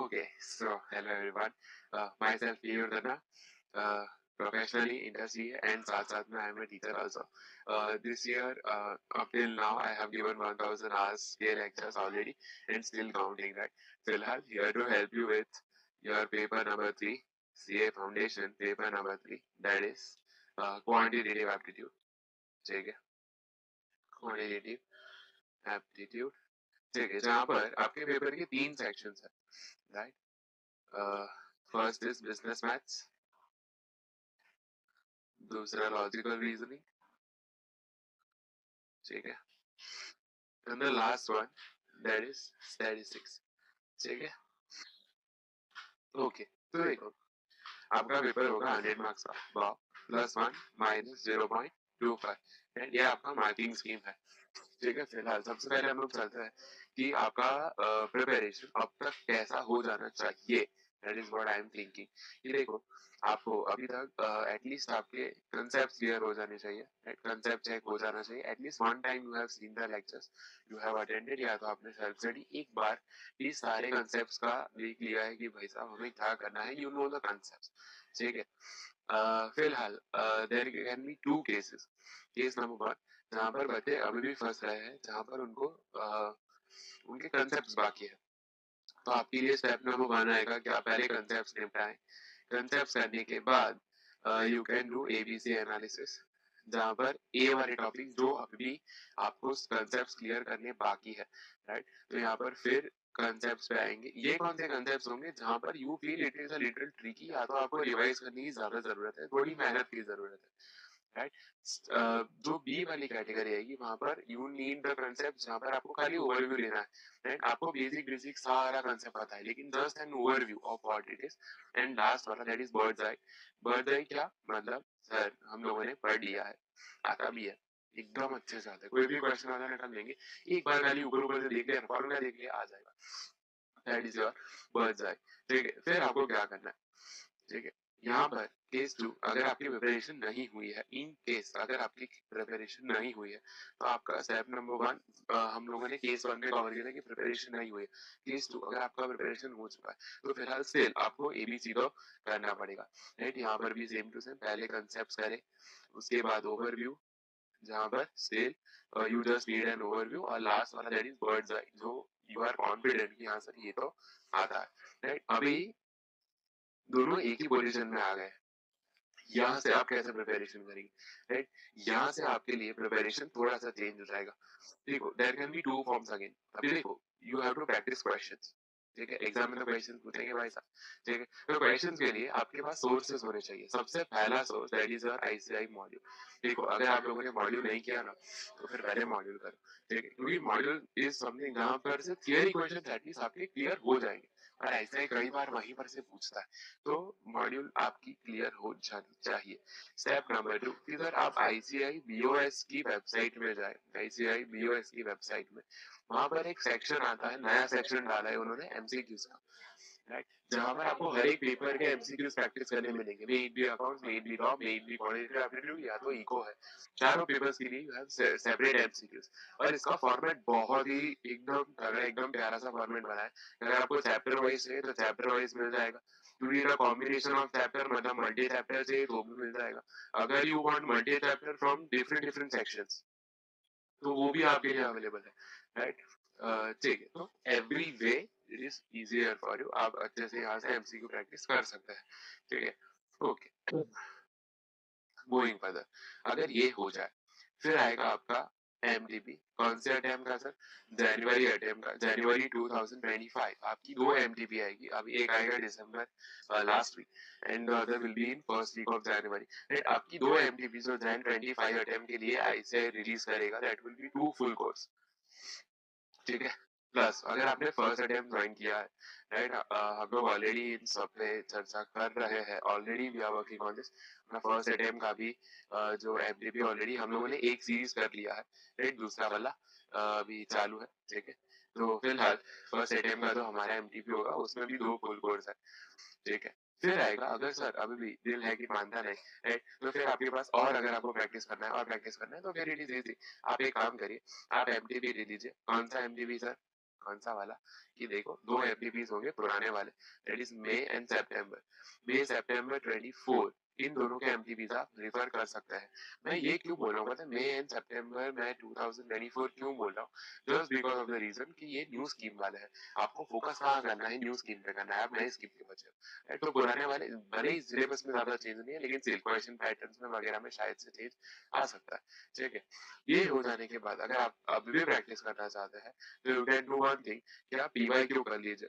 Okay, so hello everyone. Myself Piyur Dana, professionally in the CA and साथ में I am a teacher also. This year, up till now, I have given 1000 hours CA lectures already and still counting that. फिलहाल here to help you with your paper number 3, CA Foundation paper number 3, that is quantitative aptitude. ठीक है, quantitative aptitude. ठीक है, जहाँ पर आपके paper के 3 sections है, right? First is business maths, दूसरा लॉजिकल रीजनिंग, ठीक है, and the last one that is statistics, ठीक है। ओके, तो देखो आपका पेपर होगा 100 मार्क्स का, +1 -0.25 एंड ये आपका मार्किंग स्कीम है, ठीक है। फिलहाल सबसे पहले हम लोग चलते हैं कि आपका प्रिपरेशन अब तक कैसा हो जाना चाहिए। That is what I am thinking. ये देखो आपको अभी तक एटलीस्ट आपके कंसेप्ट क्लियर हो जाने चाहिए, कंसेप्ट चेक हो जाना चाहिए। At least one time you have seen the lectures, you have attended, या तो आपने सेल्फ स्टडी एक बार ये सारे कंसेप्ट्स का देख लिया है कि भाई साहब हमें क्या करना है, यू नो द कंसेप्ट्स, ठीक है। फिलहाल there can be 2 cases. Case number 1 जहाँ पर बच्चे अभी भी फंस रहे हैं, जहाँ पर उनको उनके कंसेप्ट्स बाकी है, तो आपके लिए स्टेप नंबर 1 आएगा कि आप पहले कंसेप्ट्स निपटाएं। कंसेप्ट्स करने के बाद you can do ABC analysis, जहाँ पर ए वाले टॉपिक जो अभी भी आपको कंसेप्ट्स क्लियर करने बाकी है, राइट? तो यहाँ पर फिर कंसेप्ट्स पे आएंगे। ये कौन से कंसेप्ट्स होंगे जहाँ पर you feel it is a little tricky, या तो आपको रिवाइज करने की ज्यादा जरूरत है, थोड़ी मेहनत की जरूरत है, राइट? जो बी वाली कैटेगरी आएगी वहां पर यू नीड द कंसेप्ट, जहां पर आपको खाली ओवरव्यू लेना है, राइट? आपको बेसिक सारा कंसेप्ट पता है, लेकिन just an overview of what it is. And last वाला that is bird's eye. Bird's eye क्या मतलब? सर हम लोगों ने पढ़ लिया है, आता भी है, एकदम अच्छे से आता है, कोई भी क्वेश्चन आता है निकाल लेंगे, एक बार खाली ऊपर से देख लिया, फॉर्मूला देख लिया, आ जाएगा। दैट इज योर बर्ड्स आई, ठीक है। फिर आपको क्या करना है, ठीक है? यहाँ पर केस 2, अगर आपकी प्रिपरेशन नहीं हुई है, इन केस अगर आपकी प्रिपरेशन नहीं हुई है, तो आपका स्टेप नंबर 1 हम लोगों ने केस 1 में कवर किया था कि प्रिपरेशन नहीं हुई है। केस 2 अगर आपका प्रिपरेशन हो चुका है, तो फिलहाल स्टिल आपको एबीसी तो करना पड़ेगा, राइट? यहाँ पर भी सेम टू सेम, पहले कंसेप्ट करें, उसके बाद ओवरव्यू, जहाँ पर still you just need an overview, और लास्ट वाला दैट इज बर्ड्स आई, जो यू आर कॉन्फिडेंट कि हाँ सर ये तो आता है, राइट? अभी दोनों एक ही पोजीशन में आ गए, यहाँ से आप कैसे प्रिपरेशन करेंगे, राइट? यहाँ से आपके लिए प्रिपरेशन थोड़ा सा चेंज हो जाएगा। देखो there can be 2 forms again. अभी देखो you have to practice questions, ठीक है? एग्जाम में तो क्वेश्चन पूछेंगे भाई साहब, ठीक है? तो क्वेश्चंस के लिए आपके पास सोर्सेज होने चाहिए। सबसे पहला source that is your ICI module. देखो अगर आप लोगों ने मॉड्यूल नहीं किया ना, तो फिर पहले मॉड्यूल करो, ठीक है? क्योंकि मॉड्यूल इज समथिंग जहाँ पर से थियरी क्वेश्चन एटलीस्ट आपके क्लियर हो जाएंगे, और ऐसा ही कई बार वहीं पर से पूछता है, तो मॉड्यूल आपकी क्लियर हो जानी चाहिए। स्टेप नंबर 2, इधर आप आईसीआई बीओएस की वेबसाइट में जाए, आईसीआई बीओएस की वेबसाइट में, वहां पर एक सेक्शन आता है, नया सेक्शन डाला है उन्होंने एमसीक्यूज का, राइट? जहां पर आपको हर एक पेपर के एमसीक्यूज प्रैक्टिस करने मिलेंगे, may it be accounts, may it be law, may it be quantitative aptitude, या तो इको है। चारों पेपर्स के लिए यू हैव सेपरेट एमसीक्यूज, और इसका फॉर्मेट बहुत ही एकदम तगड़ा, एकदम प्यारा सा फॉर्मेट बना है। अगर आपको चैप्टर वाइज चाहिए तो चैप्टर वाइज मिल जाएगा, you need a combination of chapter, मतलब मल्टी चैप्टर चाहिए तो भी मिल जाएगा। अगर you want multi chapter from different different sections, तो वो भी आपके लिए अवेलेबल है, राइट? ठीक है, तो every way it is easier for you, आप अच्छे से यहाँ से एमसीक्यू प्रैक्टिस कर सकते हैं, ठीक है? ओके, गोइंग फर्दर, अगर ये हो जाए, फिर आएगा आपका एमटीपी। कौन से अटेम्प्ट का सर? जनवरी अटेम्प्ट का, जनवरी 2025 आपकी 2 एमटीपी आएगी। अभी एक आएगा December last week, and the other will be in first week of January, right? आपकी 2 एमटीपी जो जैन 25 अटेम्प्ट के लिए आईसीआई रिलीज करेगा, that will be 2 full course, ठीक है? प्लस अगर आपने फर्स्ट अटेम्प्ट ज्वाइन किया है, राइट, हम लोग ऑलरेडी इन सब पे चर्चा कर रहे हैं, already we are working on this. First attempt का भी जो एमटीपी ऑलरेडी हम लोगों ने एक सीरीज कर लिया है, राइट? दूसरा वाला अभी चालू है, ठीक है? तो फिलहाल फर्स्ट अटेम्प्ट का जो हमारा एमटीपी होगा उसमें भी 2 फुल कोर्स है, ठीक है? फिर आएगा, अगर सर अभी भी दिल है कि मानता नहीं, राइट, तो फिर आपके पास, और अगर आपको प्रैक्टिस करना है और प्रैक्टिस करना है, तो फिर इट इज इजी। आप एक काम करिए, आप एमटीबी ले लीजिए। कौन सा एमटीबी सर? कौन सा वाला, कि देखो 2 एमपीपीज होंगे पुराने वाले, दैट इज मई एंड सितंबर, मई सितंबर 24, इन दोनों के एमपीपीज आप रेफर कर सकते हैं। मैं ये क्यों बोल रहा हूँ, मतलब मई एंड सितंबर मैं 2024 क्यों बोल रहा हूँ, just because of the reason कि ये न्यू स्कीम वाले हैं, आपको फोकस कहाँ करना है, न्यू स्कीम पे करना है, आप नई स्कीम के बच्चे हो। तो पुराने वाले भले ही सिलेबस में ज्यादा चेंज नहीं है, लेकिन सिर्फ क्वेश्चन पैटर्न्स में वगैरह में शायद से चेंज आ सकता है, ठीक है। ये हो जाने के बाद अगर आप अभी भी प्रैक्टिस करना चाहते हैं तो you can do one thing कि आप पीवाईक्यू कर लीजिए,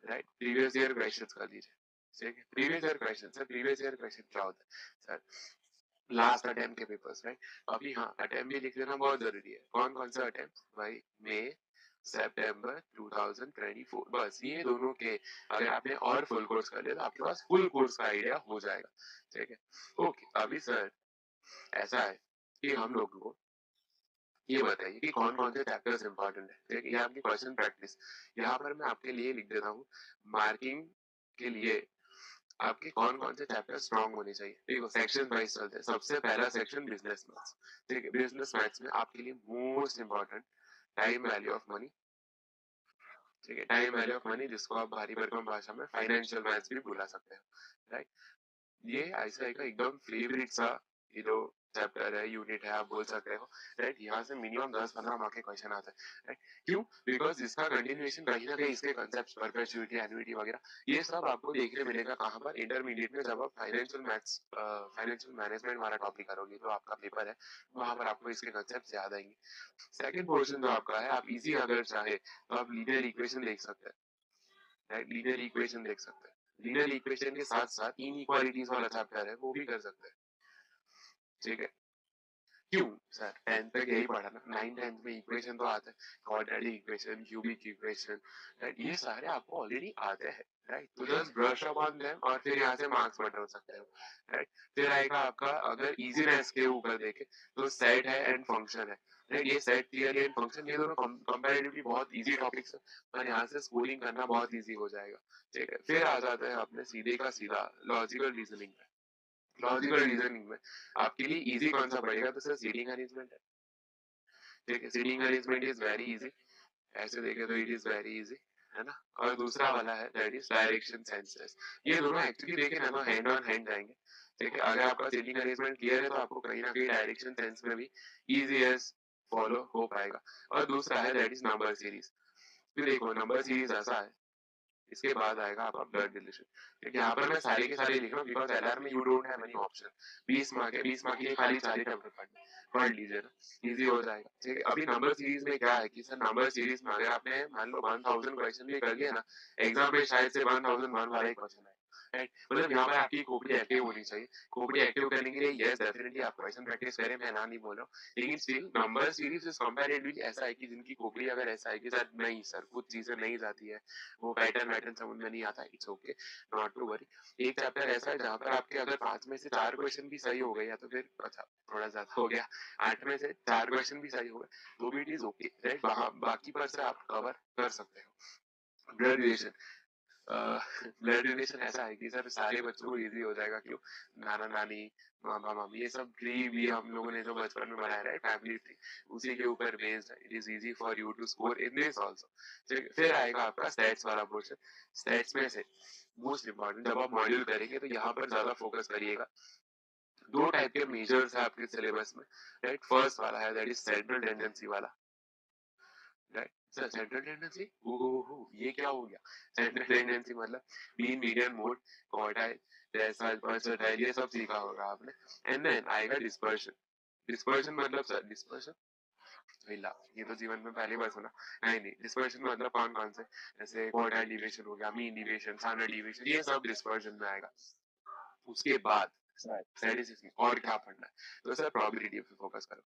राइट, प्रीवियस ईयर क्वेश्चंस कर लीजिए, ठीक है। Previous year question, sir previous year question क्या होता है सर, लास्ट अटेम्प्ट के पेपर्स, राइट। अभी हाँ, अटेम्प्ट भी लिख लेना बहुत जरूरी है। कौन कौन सा अटेम्प्ट भाई, मई सितंबर 2024, बस ये दोनों के अगर आपने और फुल कोर्स कर लिया तो आपके पास फुल कोर्स का आइडिया हो जाएगा, ठीक है। ओके, अभी सर ऐसा है कि हम लोग को ये बताइए कि कौन कौन से चैप्टर्स इंपॉर्टेंट है, ठीक है। ये आपकी क्वेश्चन प्रैक्टिस, यहाँ पर मैं आपके लिए लिख देता हूँ मार्किंग के लिए आपके कौन कौन से चैप्टर स्ट्रॉन्ग होने चाहिए। देखो सेक्शन वाइज चलते हैं। सबसे पहला सेक्शन बिजनेस मैथ्स, ठीक है। बिजनेस मैथ्स में आपके लिए most important time value of money, ठीक है। टाइम वैल्यू ऑफ मनी जिसको आप भारी भरकम भाषा में फाइनेंशियल मैथ्स भी बुला सकते हैं, राइट। ये ऐसा एक एकदम फेवरेट सा ये जो चैप्टर है, यूनिट है, आप बोल सकते हो, राइट। यहाँ से मिनिमम 10-15 मार्क के क्वेश्चन आते हैं, राइट। क्यों, बिकॉज इसका कंटिन्यूएशन कहीं ना कहीं इसके कंसेप्ट परपेचुइटी, एन्युइटी वगैरह ये सब आपको देखने मिलेगा कहाँ पर, इंटरमीडिएट में जब आप फाइनेंशियल मैथ्स फाइनेंशियल मैनेजमेंट वाला टॉपिक करोगे तो आपका पेपर है, वहां पर आपको इसके कंसेप्ट याद आएंगे। सेकंड पोर्शन जो आपका है, आप इजी अगर चाहे तो आप लीनियर इक्वेशन देख सकते हैं, राइट। लीनियर इक्वेशन देख सकते हैं, लीनियर इक्वेशन के साथ साथ इनइक्वालिटीज वाला चैप्टर है वो भी कर सकते हैं, ठीक है। क्यों सर, 10th तक यही पढ़ा ना, 9 10th में इक्वेशन तो आते हैं, quadratic equation, cubic equation, right. ये सारे आपको ऑलरेडी आते हैं, राइट। तो just brush up on them और फिर यहाँ से मार्क्स बटोर सकते हो, राइट। फिर आएगा आपका, अगर इजीनेस के ऊपर देखे तो सेट है एंड फंक्शन है, राइट। ये सेट थियरी एंड फंक्शन ये दोनों कंपैरेटिवली बहुत इजी टॉपिक्स है और यहाँ से स्कोरिंग करना बहुत इजी हो जाएगा, ठीक है। फिर आ जाते हैं अपने सीधे का सीधा लॉजिकल रीजनिंग पे। लॉजिकल रीजनिंग में आपके लिए इजी कौन सा पड़ेगा, तो सर सीटिंग अरेंजमेंट है, ठीक है। Seating arrangement is very easy, ऐसे देखे तो इट इज वेरी इजी, है ना। और दूसरा वाला है दैट इज डायरेक्शन सेंसेस। ये दोनों एक्चुअली देखे ना तो हैंड ऑन हैंड जाएंगे, ठीक है। अगर आपका सीटिंग अरेंजमेंट क्लियर है तो आपको कहीं ना कहीं डायरेक्शन सेंस में भी इजी एज फॉलो हो पाएगा। और दूसरा है दैट इज नंबर सीरीज। फिर देखो नंबर सीरीज ऐसा है, इसके बाद आएगा आपका ब्लड रिलेशन, ठीक है। यहाँ पर मैं सारे के सारे लिख रहा हूँ बिकॉज एलआर में you don't have any option. 20 mark है, 20 मार्क के लिए खाली 4 ही चैप्टर पढ़ लीजिए ना, इजी हो जाएगा, ठीक है। अभी नंबर सीरीज में क्या है कि सर नंबर सीरीज में अगर आपने मान लो 1000 क्वेश्चन भी कर लिया ना, एग्जाम में शायद से 1001 वाला ही क्वेश्चन है, राइट। मतलब यहाँ पर आपकी खोपड़ी एक्टिव होनी चाहिए। खोपड़ी एक्टिव करने के लिए यस डेफिनेटली आप क्वेश्चन प्रैक्टिस करें, मैं ना नहीं बोल रहा हूँ, लेकिन still number series is comparatively ऐसा है कि जिनकी खोपड़ी अगर ऐसा है कि सर नहीं सर कुछ चीजें नहीं जाती है, वो पैटर्न वैटर्न समझ में नहीं आता, it's okay, not to worry. एक चैप्टर ऐसा है जहाँ पर आपके अगर 5 में से 4 क्वेश्चन भी सही हो गए या तो फिर अच्छा थोड़ा ज्यादा हो गया, 8 में से 4 क्वेश्चन भी सही हो गए तो भी इट इज ओके, राइट। वहां बाकी पर से आप कवर कर सकते हो। ब्लड रिलेशन, ब्लड रिलेशन ऐसा है कि सर सारे बच्चों को इजी हो जाएगा। क्यों, नाना नानी, मामा मामी, ये सब ट्री भी हम लोगों ने जो बचपन में बनाया है, फैमिली ट्री, उसी के ऊपर बेस्ड है। It is easy for you to score in this also. फिर आएगा आपका स्टैट्स वाला पोर्शन। स्टैट्स में से मोस्ट इंपॉर्टेंट जब आप मॉड्यूल करेंगे तो यहाँ पर ज्यादा फोकस करिएगा। 2 टाइप के मेजर्स है आपके सिलेबस में, राइट। फर्स्ट वाला है दैट इज सेंट्रल टेंडेंसी वाला, राइट। सर सेंट्रल टेंडेंसी, ओहो ये क्या हो गया, सेंट्रल टेंडेंसी मतलब mean median mode quartile decyl percentile ये सब सीखा होगा आपने। एंड देन आएगा डिस्पर्शन। डिस्पर्शन मतलब सर डिस्पर्शन ला, ये तो जीवन में पहली बार सुना। नहीं नहीं, डिस्पर्शन मतलब कौन कौन से, जैसे क्वार्टाइल डिविएशन हो गया, मीन डिविएशन, स्टैंडर्ड डिविएशन, ये सब डिस्पर्शन में आएगा। उसके बाद स्टैटिस्टिक्स में और क्या पढ़ना है, तो सर प्रोबेबिलिटी पे फोकस करो।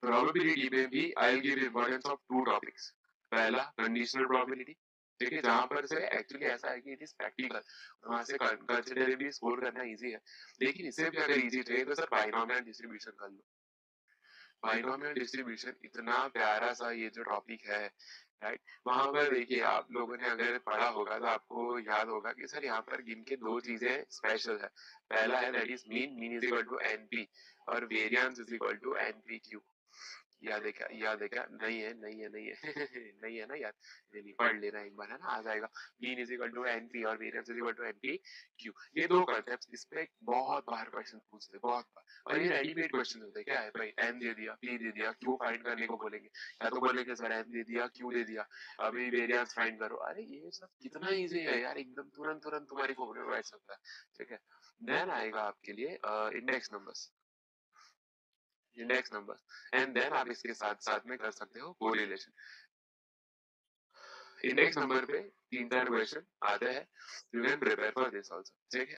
प्रोबेबिलिटी में भी I will give importance of 2 topics. पहला कंडीशनल प्रोबेबिलिटी, ठीक है, जहां पर से एक्चुअली ऐसा है कि इट इज प्रैक्टिकल, वहां से कंसिडरेबली स्कोर करना इजी है। लेकिन इससे भी अगर इजी चाहिए तो सर बाइनोमियल डिस्ट्रीब्यूशन कर लो। बाइनोमियल डिस्ट्रीब्यूशन इतना प्यारा सा ये जो टॉपिक है, राइट। वहां पर देखिए आप लोगों ने अगर पढ़ा होगा तो आपको याद होगा कि सर यहाँ पर गिन के 2 चीजें स्पेशल है। पहला है that is mean, mean is equal to NP और variance is equal to NP Q. याद है क्या? नहीं है, नहीं है, नहीं है। नहीं है ना याद? नहीं, पढ़ लेना एक बार, है ना? आ जाएगा। Mean is equal to NP और variance is equal to NP Q. ये दो कॉन्सेप्ट्स इस पे बहुत बार क्वेश्चन पूछते हैं, बहुत बार। और ये रेडीमेड क्वेश्चन होते हैं। क्या है भाई, एन दे दिया, पी दे दिया, क्यू फाइंड करने को बोलेंगे, या तो बोलेंगे सर एन दे दिया, क्यू दे दिया, अभी वेरियंस फाइंड करो। अरे ये सब कितना इजी है यार, एकदम तुरंत तुरंत तुम्हारी खोपड़ी में बैठ सकता है। ठीक है। देन आएगा आपके लिए index numbers, index number, and then आप इसके साथ साथ में कर सकते हो कोरिलेशन। इंडेक्स नंबर पे 3-4 क्वेश्चन आते हैं, you can prepare for this also. ठीक है।